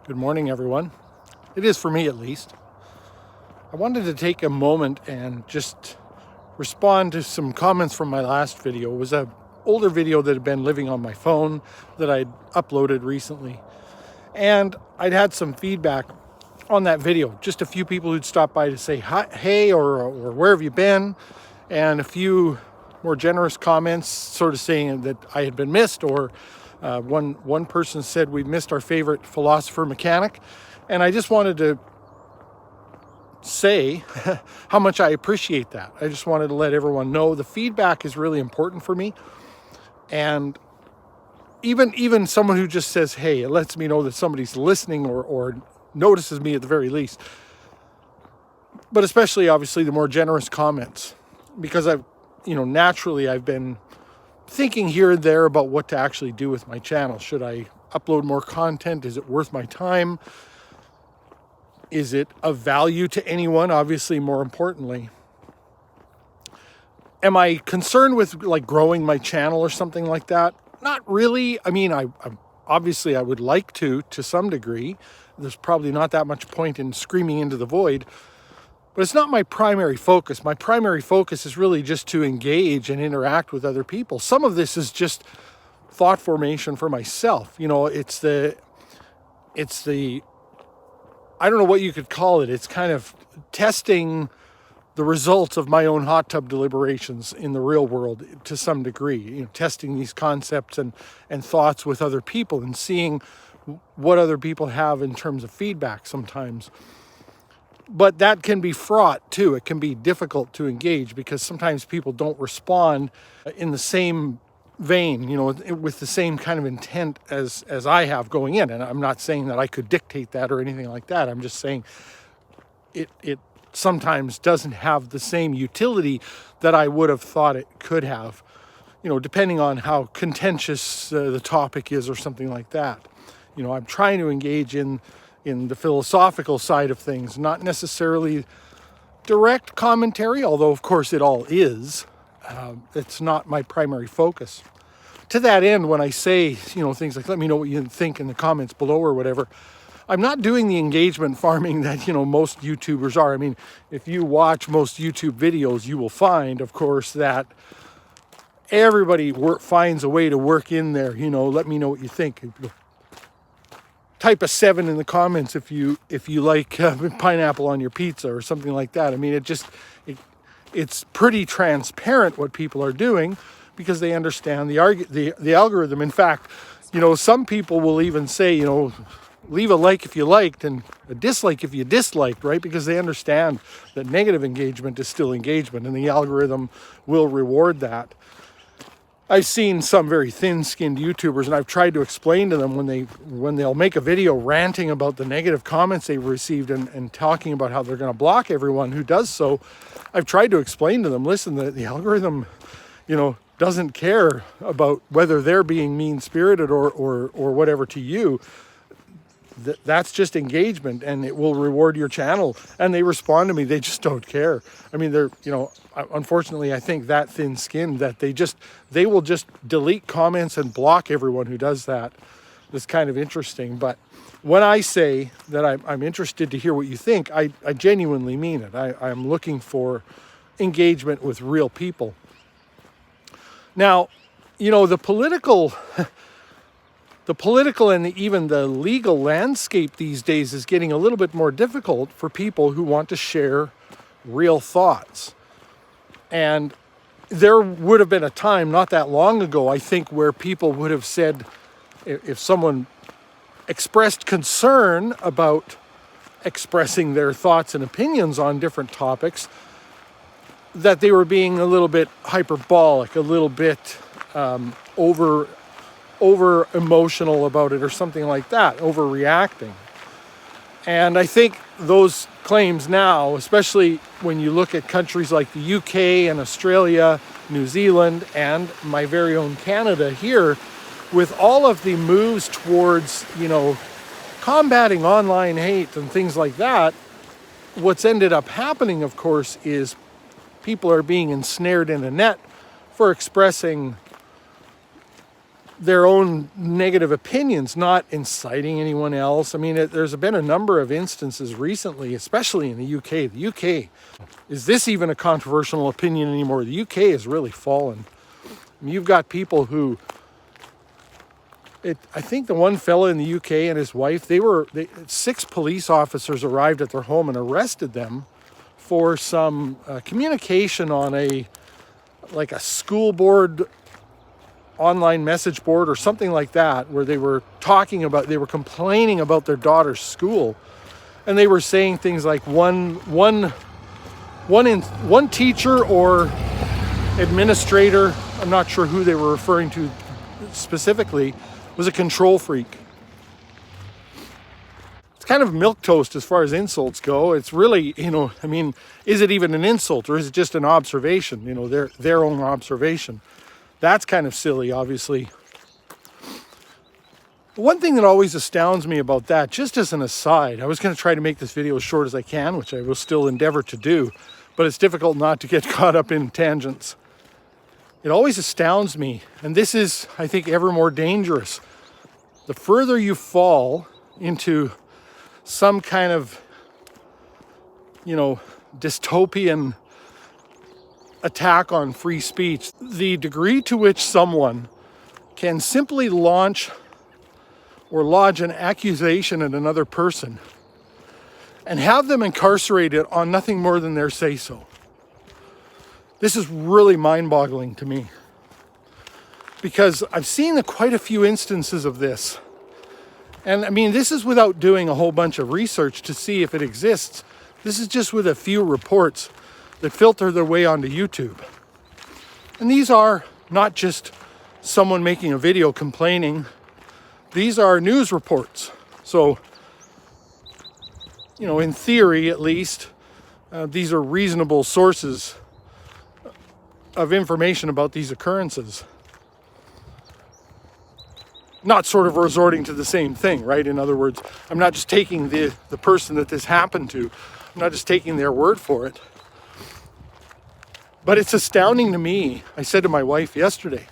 Good morning, everyone. It is for me, at least. I wanted to take a moment and just respond to some comments from my last video. It was an older video that had been living on my phone that I'd uploaded recently. And I'd had some feedback on that video. Just a few people who'd stopped by to say hi, hey, or where have you been? And a few more generous comments sort of saying that I had been missed, or one person said we missed our favorite philosopher mechanic. And I just wanted to say how much I appreciate that. I just wanted to let everyone know the feedback is really important for me. And even someone who just says, hey, it lets me know that somebody's listening or notices me at the very least. But especially, obviously, the more generous comments, because naturally I've been thinking here and there about what to actually do with my channel. Should I upload more content? Is it worth my time? Is it of value to anyone? Obviously, more importantly. Am I concerned with like growing my channel or something like that? Not really. I mean, I obviously I would like to some degree. There's probably not that much point in screaming into the void, but it's not my primary focus. My primary focus is really just to engage and interact with other people. Some of this is just thought formation for myself. You know, it's the I don't know what you could call it. It's kind of testing the results of my own hot tub deliberations in the real world to some degree. You know, testing these concepts and thoughts with other people and seeing what other people have in terms of feedback sometimes. But that can be fraught too. It can be difficult to engage because sometimes people don't respond in the same vein, you know, with the same kind of intent as I have going in. And I'm not saying that I could dictate that or anything like that. I'm just saying it sometimes doesn't have the same utility that I would have thought it could have, you know, depending on how contentious the topic is or something like that. You know, I'm trying to engage in the philosophical side of things, not necessarily direct commentary, although of course it all is. It's not my primary focus. To that end, when I say, you know, things like, let me know what you think in the comments below or whatever, I'm not doing the engagement farming that, you know, most YouTubers are. I mean, if you watch most YouTube videos, you will find, of course, that everybody finds a way to work in there, you know, let me know what you think. Type a 7 in the comments if you like pineapple on your pizza or something like that. I mean, it's pretty transparent what people are doing because they understand the algorithm. In fact, you know, some people will even say, you know, leave a like if you liked and a dislike if you disliked, right? Because they understand that negative engagement is still engagement and the algorithm will reward that. I've seen some very thin-skinned YouTubers, and I've tried to explain to them when they'll make a video ranting about the negative comments they've received and talking about how they're going to block everyone who does so. I've tried to explain to them, listen, the algorithm, you know, doesn't care about whether they're being mean-spirited or whatever to you. That's just engagement, and it will reward your channel. And they respond to me, they just don't care. I mean, they're, you know, unfortunately, I think that thin-skinned that they will just delete comments and block everyone who does that. It's kind of interesting. But when I say that I'm interested to hear what you think, I genuinely mean it. I'm looking for engagement with real people. Now, you know, the political and even the legal landscape these days is getting a little bit more difficult for people who want to share real thoughts. And there would have been a time not that long ago, I think, where people would have said, if someone expressed concern about expressing their thoughts and opinions on different topics, that they were being a little bit hyperbolic, a little bit over emotional about it or something like that, overreacting. And I think those claims now, especially when you look at countries like the UK and Australia, New Zealand, and my very own Canada here, with all of the moves towards, you know, combating online hate and things like that, what's ended up happening, of course, is people are being ensnared in a net for expressing their own negative opinions, not inciting anyone else. I mean, there's been a number of instances recently, especially in the UK. The UK, is this even a controversial opinion anymore? The UK has really fallen. I mean, you've got people who, I think the one fella in the UK and his wife, 6 police officers arrived at their home and arrested them for some communication on a school board online message board or something like that, where they were complaining about their daughter's school, and they were saying things like one teacher or administrator, I'm not sure who they were referring to specifically, was a control freak. It's kind of milquetoast as far as insults go. It's really, I mean, is it even an insult, or is it just an observation, their own observation? That's kind of silly, obviously. One thing that always astounds me about that, just as an aside, I was going to try to make this video as short as I can, which I will still endeavor to do, but it's difficult not to get caught up in tangents. It always astounds me, and this is, I think, ever more dangerous. The further you fall into some kind of, dystopian attack on free speech, the degree to which someone can simply launch or lodge an accusation at another person and have them incarcerated on nothing more than their say-so. This is really mind-boggling to me, because I've seen quite a few instances of this. And I mean, this is without doing a whole bunch of research to see if it exists. This is just with a few reports that filter their way onto YouTube. And these are not just someone making a video complaining. These are news reports. So, in theory at least, these are reasonable sources of information about these occurrences. Not sort of resorting to the same thing, right? In other words, I'm not just taking the person that this happened to, I'm not just taking their word for it. But it's astounding to me. I said to my wife yesterday,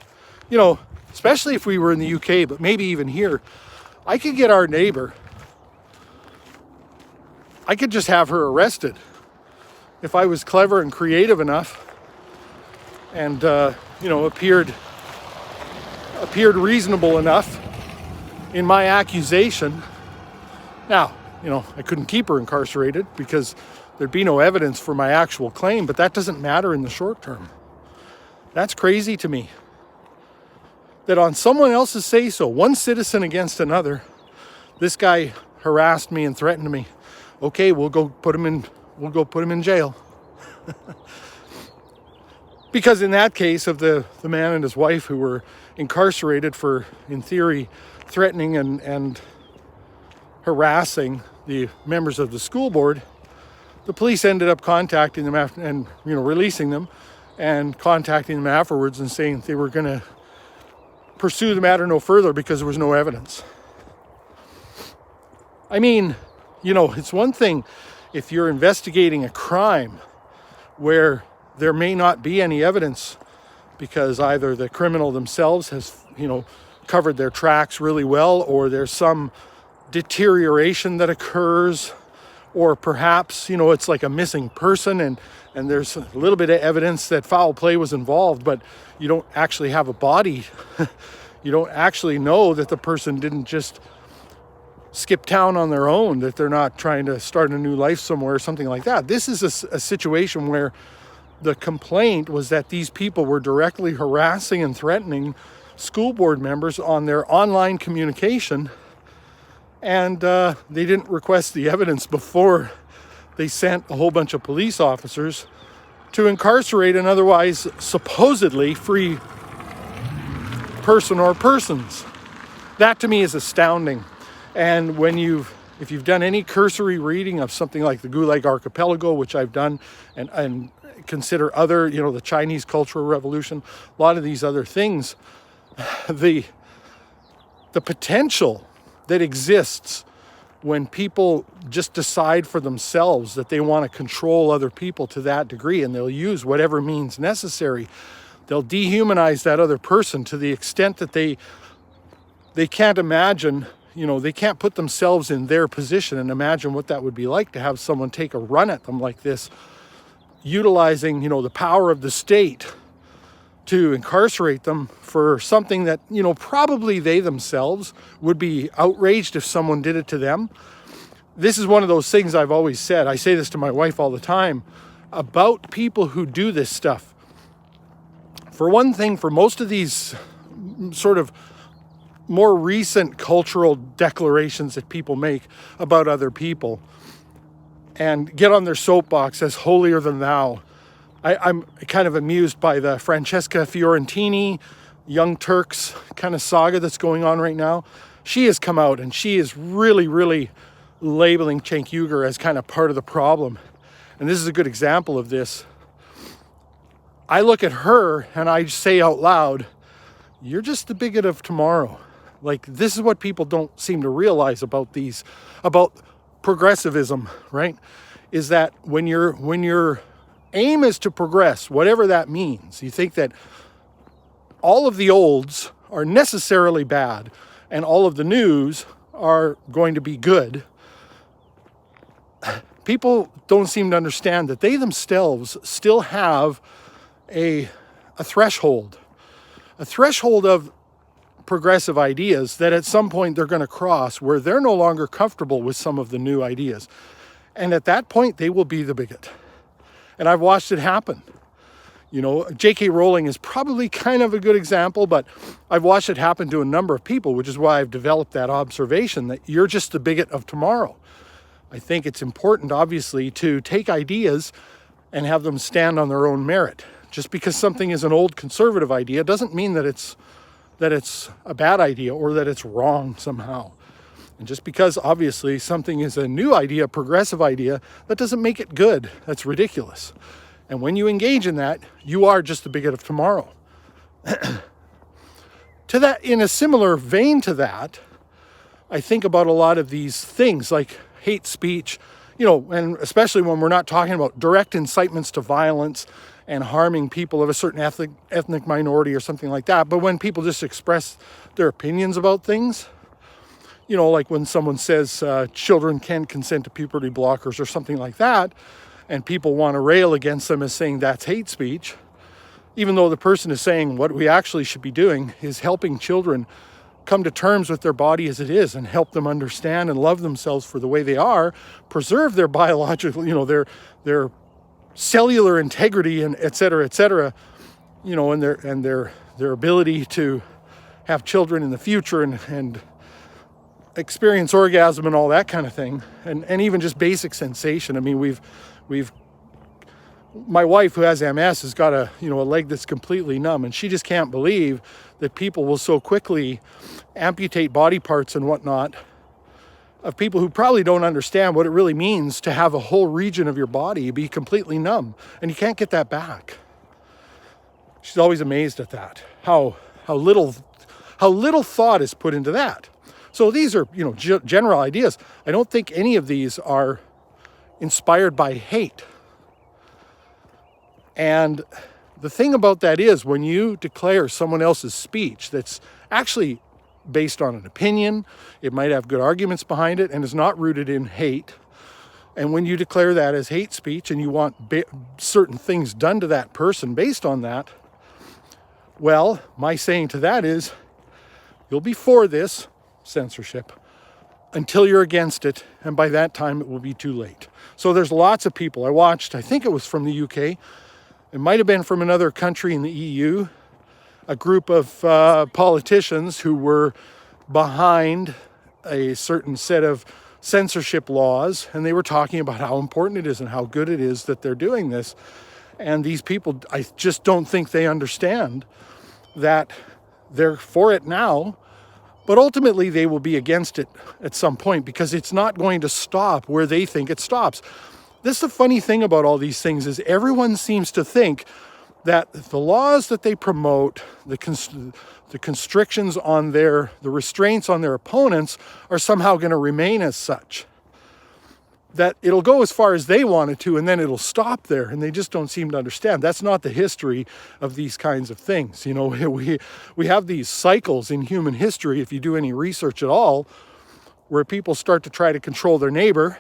especially if we were in the UK, but maybe even here, I could get our neighbor, I could just have her arrested if I was clever and creative enough and, appeared reasonable enough in my accusation. Now, I couldn't keep her incarcerated because there'd be no evidence for my actual claim, but that doesn't matter in the short term. That's crazy to me. That on someone else's say-so, one citizen against another, this guy harassed me and threatened me. Okay, we'll go put him in jail. Because in that case of the man and his wife who were incarcerated for, in theory, threatening and harassing the members of the school board, the police ended up contacting them and releasing them and contacting them afterwards and saying they were going to pursue the matter no further because there was no evidence. I mean, it's one thing if you're investigating a crime where there may not be any evidence because either the criminal themselves has, covered their tracks really well, or there's some deterioration that occurs, or perhaps, it's like a missing person and there's a little bit of evidence that foul play was involved, but you don't actually have a body. You don't actually know that the person didn't just skip town on their own, that they're not trying to start a new life somewhere or something like that. This is a situation where the complaint was that these people were directly harassing and threatening school board members on their online communication, and they didn't request the evidence before they sent a whole bunch of police officers to incarcerate an otherwise supposedly free person or persons. That to me is astounding. And if you've done any cursory reading of something like the Gulag Archipelago, which I've done, and consider other, the Chinese Cultural Revolution, a lot of these other things, the potential that exists when people just decide for themselves that they want to control other people to that degree, and they'll use whatever means necessary. They'll dehumanize that other person to the extent that they they can't imagine, they can't put themselves in their position and imagine what that would be like to have someone take a run at them like this, utilizing, the power of the state to incarcerate them for something that, probably they themselves would be outraged if someone did it to them. This is one of those things I've always said. I say this to my wife all the time about people who do this stuff. For one thing, for most of these sort of more recent cultural declarations that people make about other people and get on their soapbox as holier than thou, I'm kind of amused by the Francesca Fiorentini, Young Turks kind of saga that's going on right now. She has come out and she is really, really labeling Cenk Uygur as kind of part of the problem. And this is a good example of this. I look at her and I say out loud, you're just the bigot of tomorrow. Like, this is what people don't seem to realize about progressivism, right? Is that when your aim is to progress, whatever that means, you think that all of the olds are necessarily bad and all of the news are going to be good. People don't seem to understand that they themselves still have a threshold of progressive ideas that at some point they're going to cross where they're no longer comfortable with some of the new ideas. And at that point, they will be the bigot. And I've watched it happen. J.K. Rowling is probably kind of a good example, but I've watched it happen to a number of people, which is why I've developed that observation that you're just the bigot of tomorrow. I think it's important, obviously, to take ideas and have them stand on their own merit. Just because something is an old conservative idea doesn't mean that it's a bad idea or that it's wrong somehow. And just because, obviously, something is a new idea, a progressive idea, that doesn't make it good. That's ridiculous. And when you engage in that, you are just the bigot of tomorrow. In a similar vein to that, I think about a lot of these things like hate speech, and especially when we're not talking about direct incitements to violence and harming people of a certain ethnic minority or something like that. But when people just express their opinions about things, like when someone says children can't consent to puberty blockers or something like that, and people want to rail against them as saying that's hate speech, even though the person is saying what we actually should be doing is helping children come to terms with their body as it is and help them understand and love themselves for the way they are, preserve their biological, their cellular integrity and et cetera, and their ability to have children in the future and experience orgasm and all that kind of thing, and even just basic sensation. I mean, we've my wife, who has MS, has got a leg that's completely numb, and she just can't believe that people will so quickly amputate body parts and whatnot of people who probably don't understand what it really means to have a whole region of your body be completely numb, and you can't get that back. She's always amazed at that, how little thought is put into that. So these are general ideas. I don't think any of these are inspired by hate. And the thing about that is, when you declare someone else's speech that's actually based on an opinion, it might have good arguments behind it and is not rooted in hate, and when you declare that as hate speech and you want certain things done to that person based on that, well, my saying to that is, you'll be for this censorship until you're against it, and by that time it will be too late. So there's lots of people. I think it was from the UK, it might have been from another country in the EU, a group of politicians who were behind a certain set of censorship laws, and they were talking about how important it is and how good it is that they're doing this. And these people, I just don't think they understand that they're for it now, but ultimately they will be against it at some point, because it's not going to stop where they think it stops. This is the funny thing about all these things, is everyone seems to think that the laws that they promote, the constrictions on the restraints on their opponents, are somehow going to remain as such. that it'll go as far as they want it to, and then it'll stop there, and they just don't seem to understand. That's not the history of these kinds of things. You know, we have these cycles in human history, if you do any research at all, where people start to try to control their neighbor,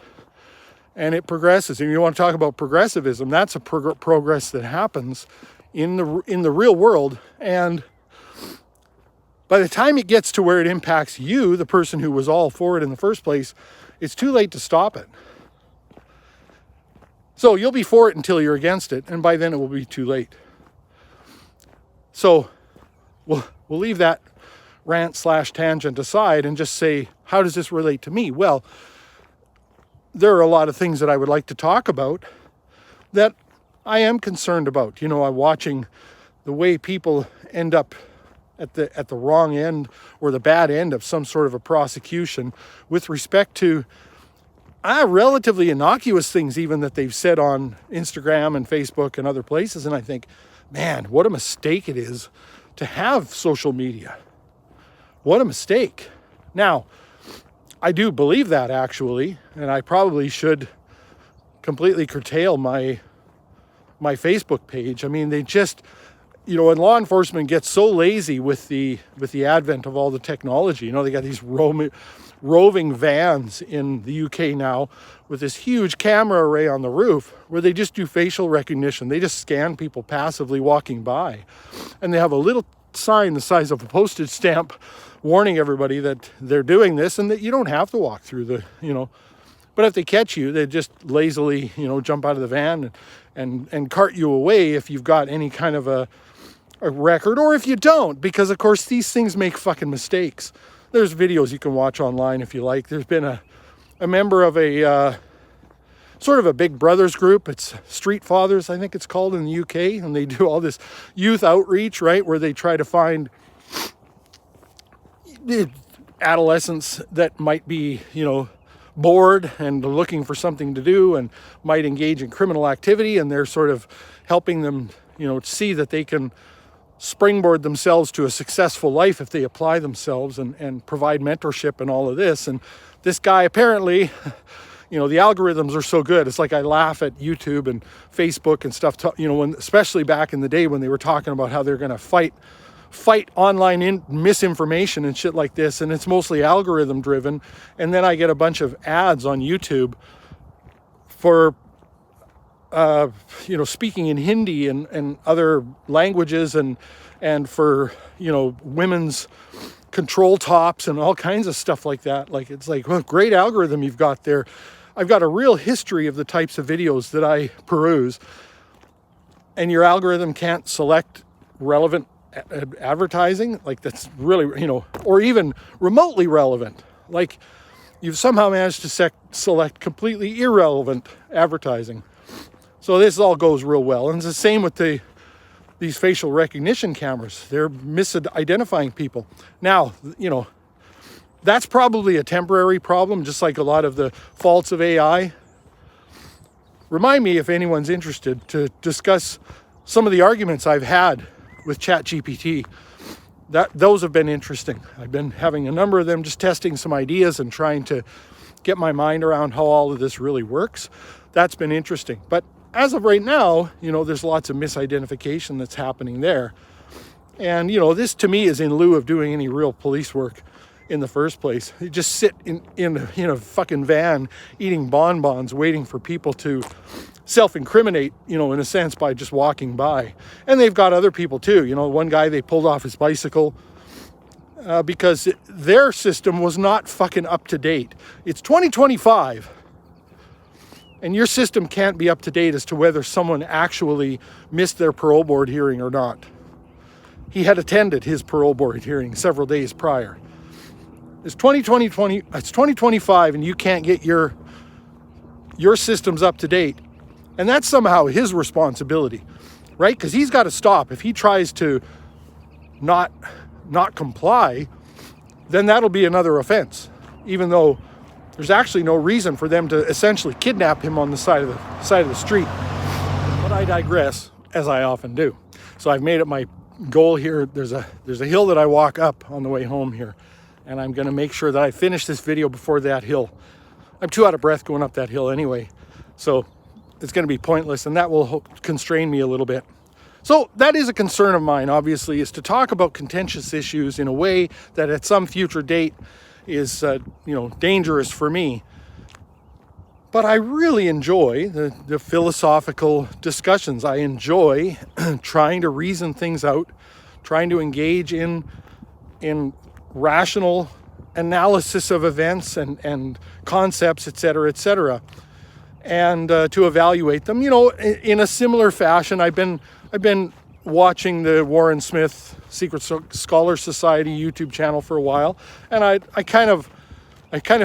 and it progresses. And you want to talk about progressivism, that's a progress that happens in the real world, and by the time it gets to where it impacts you, the person who was all for it in the first place, it's too late to stop it. So you'll be for it until you're against it, and by then it will be too late. So we'll leave that rant/tangent aside and just say, how does this relate to me? Well, there are a lot of things that I would like to talk about that I am concerned about. You know, I'm watching the way people end up at the wrong end or the bad end of some sort of a prosecution with respect to relatively innocuous things even that they've said on Instagram and Facebook and other places. And I think, man, what a mistake it is to have social media. What a mistake. Now, I do believe that, actually, and I probably should completely curtail my Facebook page. I mean, they just, you know, when law enforcement gets so lazy with the advent of all the technology, you know, they got these roving vans in the UK now with this huge camera array on the roof where they just do facial recognition. They just scan people passively walking by, and they have a little sign the size of a postage stamp warning everybody that they're doing this and that you don't have to walk through the, you know, but if they catch you, they just lazily, you know, jump out of the van and cart you away if you've got any kind of a record, or if you don't, because of course these things make fucking mistakes. There's videos you can watch online if you like. There's been a member of a sort of a Big Brothers group. It's Street Fathers, I think it's called, in the UK, and they do all this youth outreach, right, where they try to find adolescents that might be, you know, bored and looking for something to do and might engage in criminal activity, and they're sort of helping them, you know, see that they can springboard themselves to a successful life if they apply themselves and provide mentorship and all of this. And this guy apparently, you know, the algorithms are so good. It's like I laugh at YouTube and Facebook and stuff, you know, when, especially back in the day when they were talking about how they're going to fight online misinformation and shit like this, and it's mostly algorithm driven. And then I get a bunch of ads on YouTube for you know, speaking in Hindi and other languages, and for, you know, women's control tops and all kinds of stuff like that. Like, it's like, well, great algorithm you've got there. I've got a real history of the types of videos that I peruse, and your algorithm can't select relevant advertising. Like, that's really, you know, or even remotely relevant. Like, you've somehow managed to select completely irrelevant advertising. So this all goes real well. And it's the same with these facial recognition cameras. They're misidentifying people. Now, you know, that's probably a temporary problem, just like a lot of the faults of AI. Remind me, if anyone's interested, to discuss some of the arguments I've had with ChatGPT. Those have been interesting. I've been having a number of them, just testing some ideas and trying to get my mind around how all of this really works. That's been interesting. But as of right now, you know, there's lots of misidentification that's happening there. And, you know, this to me is in lieu of doing any real police work in the first place. You just sit in a fucking van eating bonbons, waiting for people to self-incriminate, you know, in a sense, by just walking by. And they've got other people too. You know, one guy, they pulled off his bicycle because their system was not fucking up to date. It's 2025. And your system can't be up to date as to whether someone actually missed their parole board hearing or not. He had attended his parole board hearing several days prior. It's 2025, and you can't get your systems up to date. And that's somehow his responsibility, right? Because he's got to stop. If he tries to not comply, then that'll be another offense, even though there's actually no reason for them to essentially kidnap him on the side of the street. But I digress, as I often do. So I've made it my goal here. There's a hill that I walk up on the way home here, and I'm going to make sure that I finish this video before that hill I'm too out of breath going up that hill anyway. So it's going to be pointless, and that will constrain me a little bit. So that is a concern of mine, obviously, is to talk about contentious issues in a way that at some future date is, dangerous for me. But I really enjoy the philosophical discussions. I enjoy trying to reason things out, trying to engage in rational analysis of events and concepts, etc., and to evaluate them. In a similar fashion, I've been watching the Warren Smith Secret Scholar Society YouTube channel for a while, and I kind of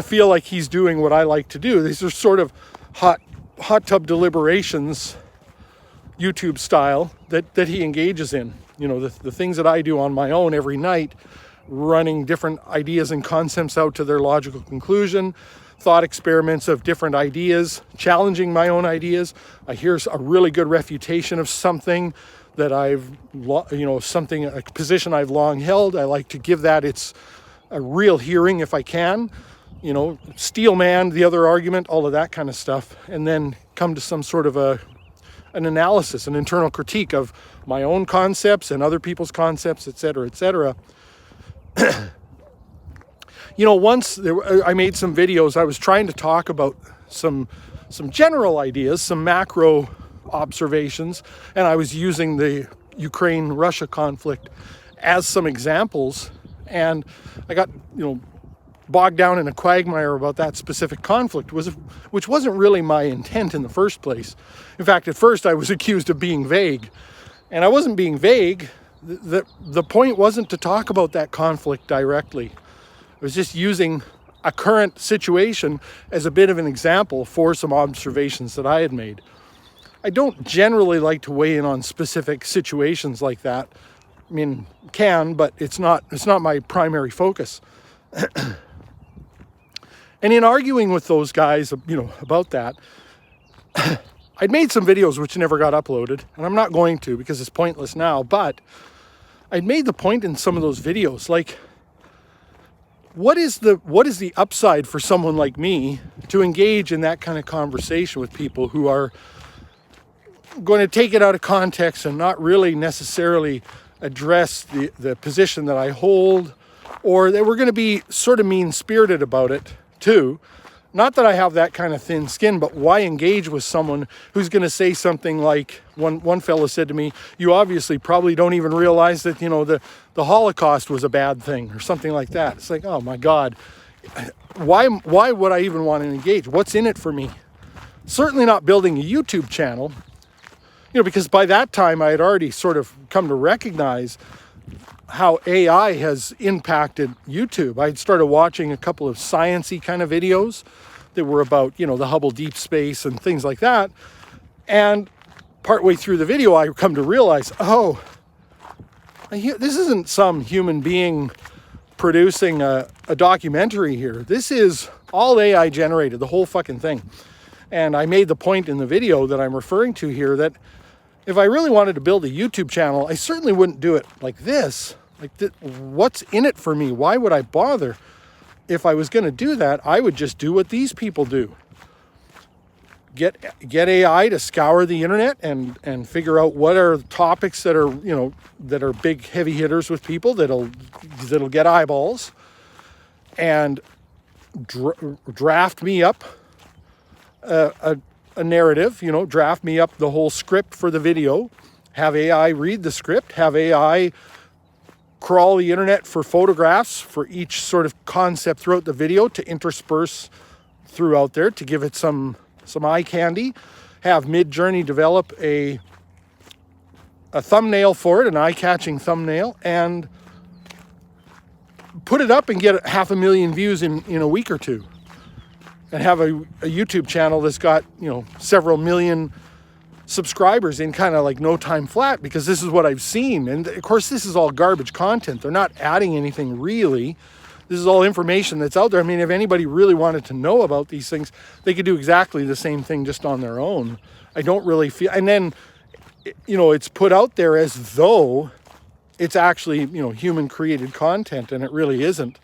feel like he's doing what I like to do. These are sort of hot tub deliberations, YouTube style, that he engages in. The things that I do on my own every night, running different ideas and concepts out to their logical conclusion, thought experiments of different ideas, challenging my own ideas. I hear a really good refutation of something that a position I've long held. I like to give that a real hearing if I can. Steel man, the other argument, all of that kind of stuff, and then come to some sort of an analysis, an internal critique of my own concepts and other people's concepts, etc. Once I made some videos, I was trying to talk about some general ideas, some macro observations, and I was using the Ukraine-Russia conflict as some examples, and I got, bogged down in a quagmire about that specific conflict, which wasn't really my intent in the first place. In fact, at first I was accused of being vague, and I wasn't being vague. The point wasn't to talk about that conflict directly. I was just using a current situation as a bit of an example for some observations that I had made. I don't generally like to weigh in on specific situations like that. I mean, but it's not my primary focus. And in arguing with those guys, about that, I'd made some videos which never got uploaded, and I'm not going to because it's pointless now, but I'd made the point in some of those videos, like, what is the upside for someone like me to engage in that kind of conversation with people who are going to take it out of context and not really necessarily address the position that I hold, or that we're going to be sort of mean-spirited about it too. Not that I have that kind of thin skin, but why engage with someone who's going to say something like, one fellow said to me, "You obviously probably don't even realize that, the Holocaust was a bad thing," or something like that. It's like, oh my God, why would I even want to engage? What's in it for me? Certainly not building a YouTube channel, because by that time I had already sort of come to recognize how AI has impacted YouTube. I'd started watching a couple of science-y kind of videos that were about, the Hubble deep space and things like that. And partway through the video, I come to realize, this isn't some human being producing a documentary here. This is all AI generated, the whole fucking thing. And I made the point in the video that I'm referring to here that if I really wanted to build a YouTube channel, I certainly wouldn't do it like this. What's in it for me? Why would I bother? If I was going to do that, I would just do what these people do. Get AI to scour the internet and figure out what are topics that are, that are big heavy hitters with people that'll get eyeballs, and draft me up a narrative, draft me up the whole script for the video, have AI read the script, have AI crawl the internet for photographs for each sort of concept throughout the video to intersperse throughout there to give it some eye candy, have Midjourney develop a thumbnail for it, an eye-catching thumbnail, and put it up and get 500,000 views in a week or two. And have a YouTube channel that's got, several million subscribers in kind of like no time flat, because this is what I've seen. And of course, this is all garbage content. They're not adding anything really. This is all information that's out there. I mean, if anybody really wanted to know about these things, they could do exactly the same thing just on their own. I don't really feel, and then, it's put out there as though it's actually, human created content, and it really isn't.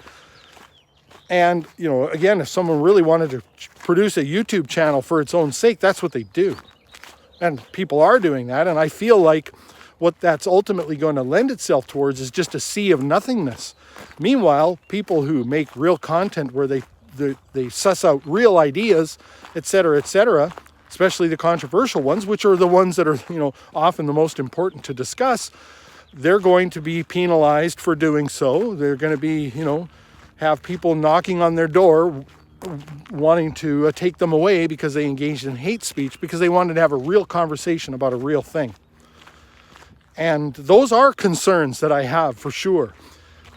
And, you know, again, if someone really wanted to produce a YouTube channel for its own sake, that's what they do. And people are doing that. And I feel like what that's ultimately going to lend itself towards is just a sea of nothingness. Meanwhile, people who make real content where they suss out real ideas, et cetera, especially the controversial ones, which are the ones that are, you know, often the most important to discuss, they're going to be penalized for doing so. They're going to be, you know, have people knocking on their door wanting to take them away because they engaged in hate speech, because they wanted to have a real conversation about a real thing. And those are concerns that I have for sure.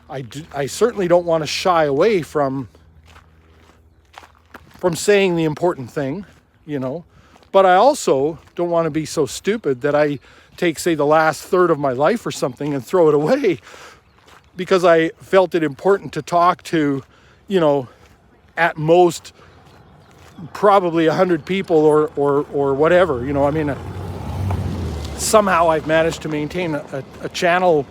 I certainly don't want to shy away from saying the important thing, you know, but I also don't want to be so stupid that I take, say, the last third of my life or something and throw it away because I felt it important to talk to, you know, at most probably 100 people or whatever, you know. I mean, somehow I've managed to maintain a channel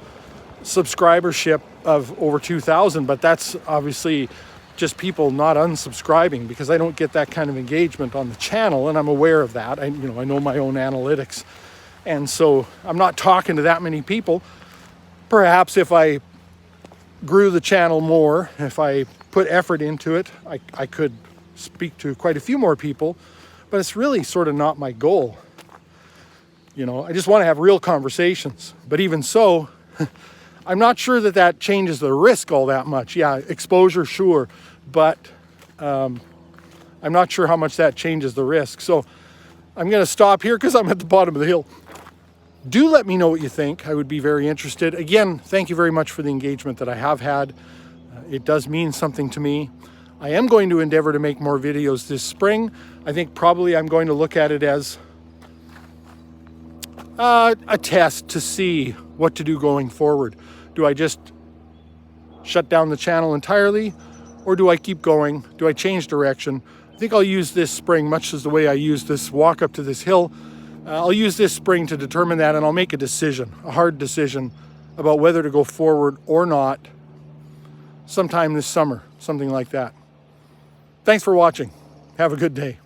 subscribership of over 2,000, but that's obviously just people not unsubscribing, because I don't get that kind of engagement on the channel, and I'm aware of that. I know my own analytics, and so I'm not talking to that many people. Perhaps if I grew the channel more, if I put effort into it, I could speak to quite a few more people, but it's really sort of not my goal. You know, I just want to have real conversations. But even so, I'm not sure that changes the risk all that much. Yeah, exposure, sure, but I'm not sure how much that changes the risk. So I'm going to stop here because I'm at the bottom of the hill. Do let me know what you think. I would be very interested. Again, thank you very much for the engagement that I have had. It does mean something to me. I am going to endeavor to make more videos this spring. I think probably I'm going to look at it as a test to see what to do going forward. Do I just shut down the channel entirely, or do I keep going? Do I change direction? I think I'll use this spring, much as the way I used this walk up to this hill. I'll use this spring to determine that, and I'll make a decision, a hard decision about whether to go forward or not sometime this summer, something like that. Thanks for watching. Have a good day.